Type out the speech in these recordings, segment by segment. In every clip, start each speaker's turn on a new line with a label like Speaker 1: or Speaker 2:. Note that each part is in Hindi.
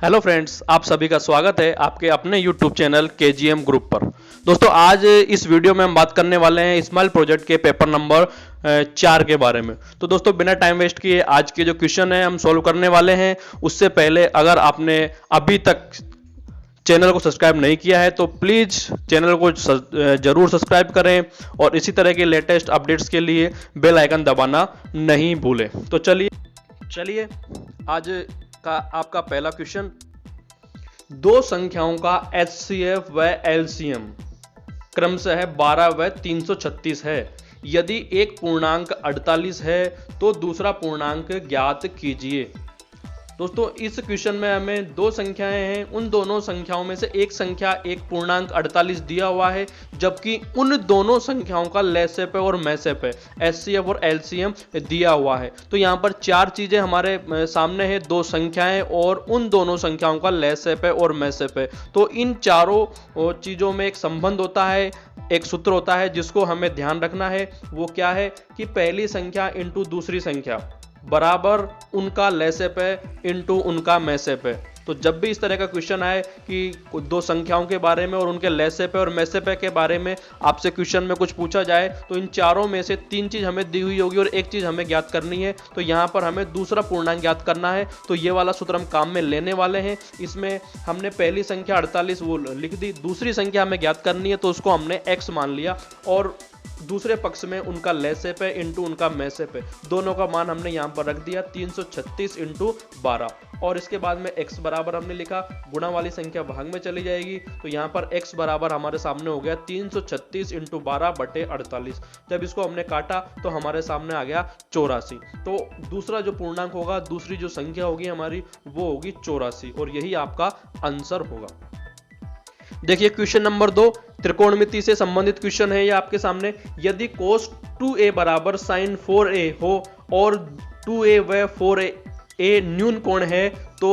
Speaker 1: हेलो फ्रेंड्स, आप सभी का स्वागत है आपके अपने यूट्यूब चैनल केजीएम ग्रुप पर। दोस्तों, आज इस वीडियो में हम बात करने वाले हैं स्माइल प्रोजेक्ट के पेपर नंबर 4 के बारे में। तो दोस्तों, बिना टाइम वेस्ट किए आज के जो क्वेश्चन है हम सॉल्व करने वाले हैं। उससे पहले अगर आपने अभी तक चैनल को सब्सक्राइब नहीं किया है तो प्लीज़ चैनल को जरूर सब्सक्राइब करें और इसी तरह के लेटेस्ट अपडेट्स के लिए बेल आइकन दबाना नहीं भूलें। तो चलिए आज का आपका पहला क्वेश्चन, दो संख्याओं का एचसीएफ व एलसीएम क्रमशः 12 व 336 है। यदि एक पूर्णांक 48 है तो दूसरा पूर्णांक ज्ञात कीजिए। दोस्तों, इस क्वेश्चन में हमें दो संख्याएं हैं, उन दोनों संख्याओं में से एक संख्या एक पूर्णांक 48 दिया हुआ है, जबकि उन दोनों संख्याओं का लैसेप और मैसेप एचसीएफ और एलसीएम दिया हुआ है। तो यहाँ पर चार चीजें हमारे सामने है, दो संख्याएं और उन दोनों संख्याओं का लैसेप और मैसेप। तो इन चारों चीजों में एक संबंध होता है, एक सूत्र होता है जिसको हमें ध्यान रखना है। वो क्या है कि पहली संख्या इंटू दूसरी संख्या बराबर उनका लैसेप इंटू उनका मैसेप। तो जब भी इस तरह का क्वेश्चन आए कि दो संख्याओं के बारे में और उनके लैसेप और मैसेप के बारे में आपसे क्वेश्चन में कुछ पूछा जाए तो इन चारों में से तीन चीज हमें दी हुई होगी और एक चीज हमें ज्ञात करनी है। तो यहाँ पर हमें दूसरा पूर्णांक ज्ञात करना है। तो ये वाला सूत्र हम काम में लेने वाले हैं। इसमें हमने पहली संख्या 48 वो लिख दी, दूसरी संख्या हमें ज्ञात करनी है तो उसको हमने x मान लिया और दूसरे पक्ष में उनका लैसेप है इंटू उनका मैसेप है, दोनों का मान हमने यहाँ पर रख दिया 336 इंटू 12। और इसके बाद में x बराबर हमने लिखा, गुणा वाली संख्या भाग में चली जाएगी। तो यहाँ पर x बराबर हमारे सामने हो गया 336 इंटू 12 बटे 48। जब इसको हमने काटा तो हमारे सामने आ गया 84। तो दूसरा जो पूर्णांक होगा, दूसरी जो संख्या होगी हमारी, वो होगी 84 और यही आपका आंसर होगा। देखिए क्वेश्चन नंबर 2, त्रिकोणमिति से संबंधित क्वेश्चन है ये आपके सामने। यदि cos 2a बराबर sin 4a हो और 2a व 4a न्यून कोण है तो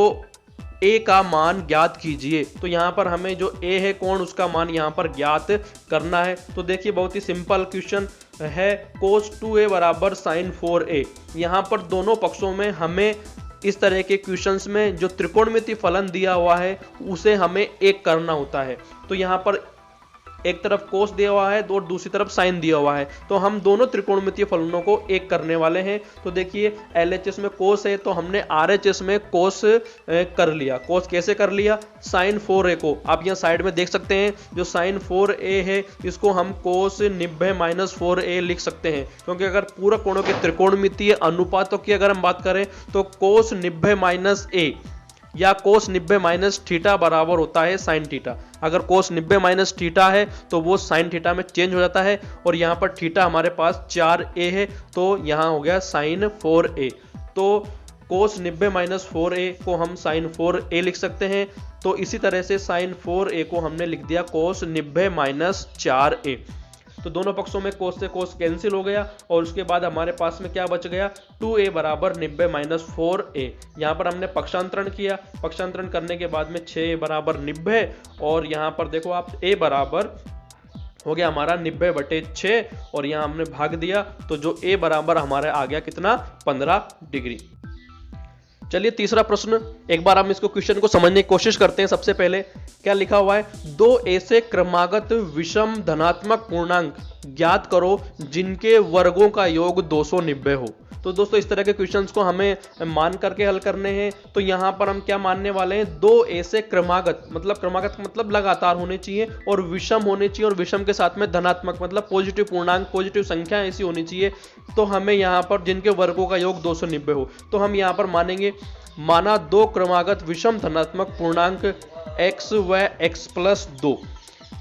Speaker 1: a का मान ज्ञात कीजिए। तो यहाँ पर हमें जो a है कोण, उसका मान यहाँ पर ज्ञात करना है। तो देखिए बहुत ही सिंपल क्वेश्चन है, cos 2a बराबर sin 4a। यहाँ पर दोनों पक्षों में हमें इस तरह के क्वेश्चंस में जो त्रिकोणमिति फलन दिया हुआ है उसे हमें एक करना होता है। तो यहाँ पर एक तरफ कोस दिया हुआ है और दूसरी तरफ साइन दिया हुआ है, तो हम दोनों त्रिकोणमितीय फलनों को एक करने वाले हैं। तो देखिए एलएचएस में कोस है तो हमने आरएचएस में कोस कर लिया। कोस कैसे कर लिया, साइन 4a को आप यहाँ साइड में देख सकते हैं, जो साइन 4a है इसको हम कोस 90-4a लिख सकते हैं, क्योंकि अगर पूरक कोणों के त्रिकोणमितीय अनुपातों की अगर हम बात करें तो कोस 90-a या कोस 90 थीटा बराबर होता है साइन थीटा। अगर कोस 90 थीटा है तो वो साइन थीटा में चेंज हो जाता है और यहाँ पर थीटा हमारे पास 4a है तो यहाँ हो गया साइन 4a। तो कोस 90 4a को हम साइन 4a लिख सकते हैं। तो इसी तरह से साइन 4a को हमने लिख दिया कोस 90 4a। तो दोनों पक्षों में कोस से कोस कैंसिल हो गया और उसके बाद हमारे पास में क्या बच गया, 2a बराबर 90 4a। यहाँ पर हमने पक्षांतरण किया, पक्षांतरण करने के बाद में 6a बराबर 90 और यहाँ पर देखो आप a बराबर हो गया हमारा 90/6 और यहाँ हमने भाग दिया तो जो a बराबर हमारे आ गया कितना, 15 डिग्री। चलिए तीसरा प्रश्न, एक बार हम इसको क्वेश्चन को समझने की कोशिश करते हैं। सबसे पहले क्या लिखा हुआ है, दो ऐसे क्रमागत विषम धनात्मक पूर्णांक ज्ञात करो जिनके वर्गों का योग 290 हो। तो दोस्तों इस तरह के क्वेश्चंस को हमें मान करके हल करने हैं। तो यहाँ पर हम क्या मानने वाले हैं, दो ऐसे क्रमागत मतलब लगातार होने चाहिए और विषम होने चाहिए और विषम के साथ में धनात्मक मतलब पॉजिटिव पूर्णांक, पॉजिटिव संख्या ऐसी होनी चाहिए। तो हमें यहाँ पर जिनके वर्गों का योग 290 हो तो हम यहाँ पर मानेंगे, माना दो क्रमागत विषम धनात्मक पूर्णांक x व x+2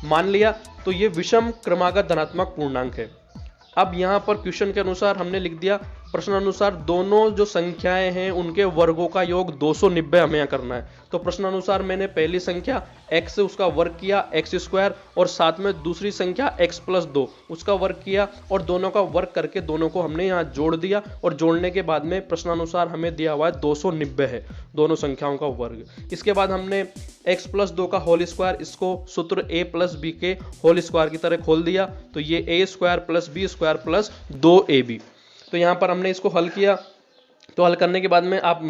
Speaker 1: मान लिया। तो ये विषम क्रमागत धनात्मक पूर्णांक है। अब यहाँ पर क्वेश्चन के अनुसार हमने लिख दिया, प्रश्न अनुसार दोनों जो संख्याएं हैं उनके वर्गों का योग 290 हमें यहाँ करना है। तो प्रश्न अनुसार मैंने पहली संख्या x उसका वर्ग किया x² और साथ में दूसरी संख्या x+2 उसका वर्ग किया और दोनों का वर्ग करके दोनों को हमने यहाँ जोड़ दिया और जोड़ने के बाद में प्रश्न अनुसार हमें दिया हुआ है 290 है दोनों संख्याओं का वर्ग। इसके बाद हमने x+2 का होल स्क्वायर, इसको सूत्र a+b के होल स्क्वायर की तरह खोल दिया। तो ये a² + b² + 2ab। तो यहाँ पर हमने इसको हल किया, तो हल करने के बाद में आप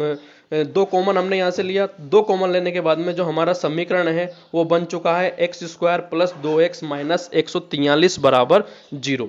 Speaker 1: दो कॉमन हमने यहाँ से लिया, दो कॉमन लेने के बाद में जो हमारा समीकरण है वो बन चुका है x square plus 2x minus 143 बराबर 0।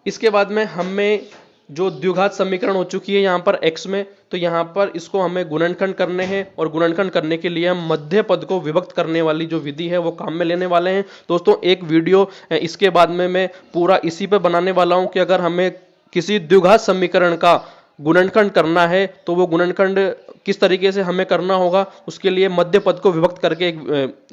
Speaker 1: इसके बाद में हमें जो द्विघात समीकरण हो चुकी है यहाँ पर x में, तो यहाँ पर इसको हमें गुणनखंड करने हैं और गुणनखंड करने के लिए हम मध्य पद को विभक्त करने वाली जो विधि है वो काम में लेने वाले हैं। दोस्तों एक वीडियो इसके बाद में मैं पूरा इसी पे बनाने वाला हूँ कि अगर हमें किसी द्विघात समीकरण का गुणनखंड करना है तो वो गुणनखंड किस तरीके से हमें करना होगा, उसके लिए मध्य पद को विभक्त करके एक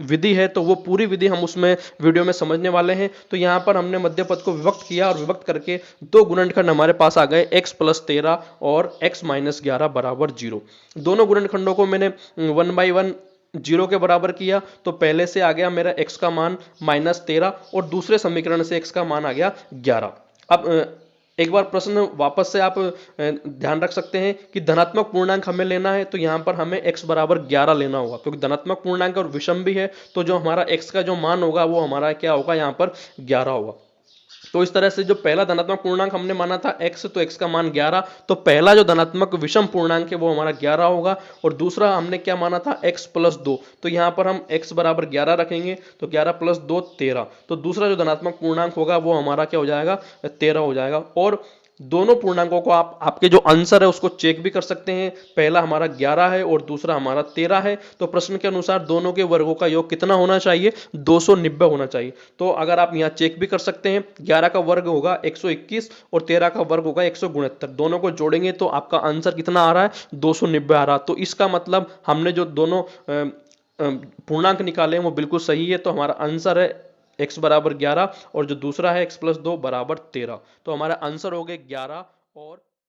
Speaker 1: विधि है, तो वो पूरी विधि हम उसमें वीडियो में समझने वाले हैं। तो यहाँ पर हमने मध्य पद को विभक्त किया और विभक्त करके दो गुणनखंड हमारे पास आ गए x प्लस 13 और x माइनस 11 बराबर 0। दोनों गुणनखंडों को मैंने 1 बाई 1 0 के बराबर किया, तो पहले से आ गया मेरा x का मान -13 और दूसरे समीकरण से x का मान आ गया 11। अब एक बार प्रश्न वापस से आप ध्यान रख सकते हैं कि धनात्मक पूर्णांक हमें लेना है, तो यहाँ पर हमें x बराबर 11 लेना होगा, क्योंकि धनात्मक पूर्णांक और विषम भी है, तो जो हमारा x का जो मान होगा वो हमारा क्या होगा, यहाँ पर 11 होगा। तो इस तरह से जो पहला धनात्मक पूर्णांक हमने माना था x, तो x का मान 11, तो पहला जो धनात्मक विषम पूर्णांक है वो हमारा 11 होगा। और दूसरा हमने क्या माना था, x प्लस 2, तो यहाँ पर हम x बराबर 11 रखेंगे, तो 11 प्लस 2 13, तो दूसरा जो धनात्मक पूर्णांक होगा वो हमारा क्या हो जाएगा, 13 हो जाएगा। और दोनों पूर्णांकों को आप आपके जो आंसर है उसको चेक भी कर सकते हैं, पहला हमारा 11 है और दूसरा हमारा 13 है, तो प्रश्न के अनुसार दोनों के वर्गों का योग कितना होना चाहिए, 290 होना चाहिए। तो अगर आप यहाँ चेक भी कर सकते हैं, 11 का वर्ग होगा 121 और 13 का वर्ग होगा 169, दोनों को जोड़ेंगे तो आपका आंसर कितना आ रहा है, 290 आ रहा है। तो इसका मतलब हमने जो दोनों पूर्णांक निकाले हैं वो बिल्कुल सही है, तो हमारा आंसर है x बराबर 11 और जो दूसरा है x प्लस 2 बराबर 13, तो हमारा आंसर हो गया 11 और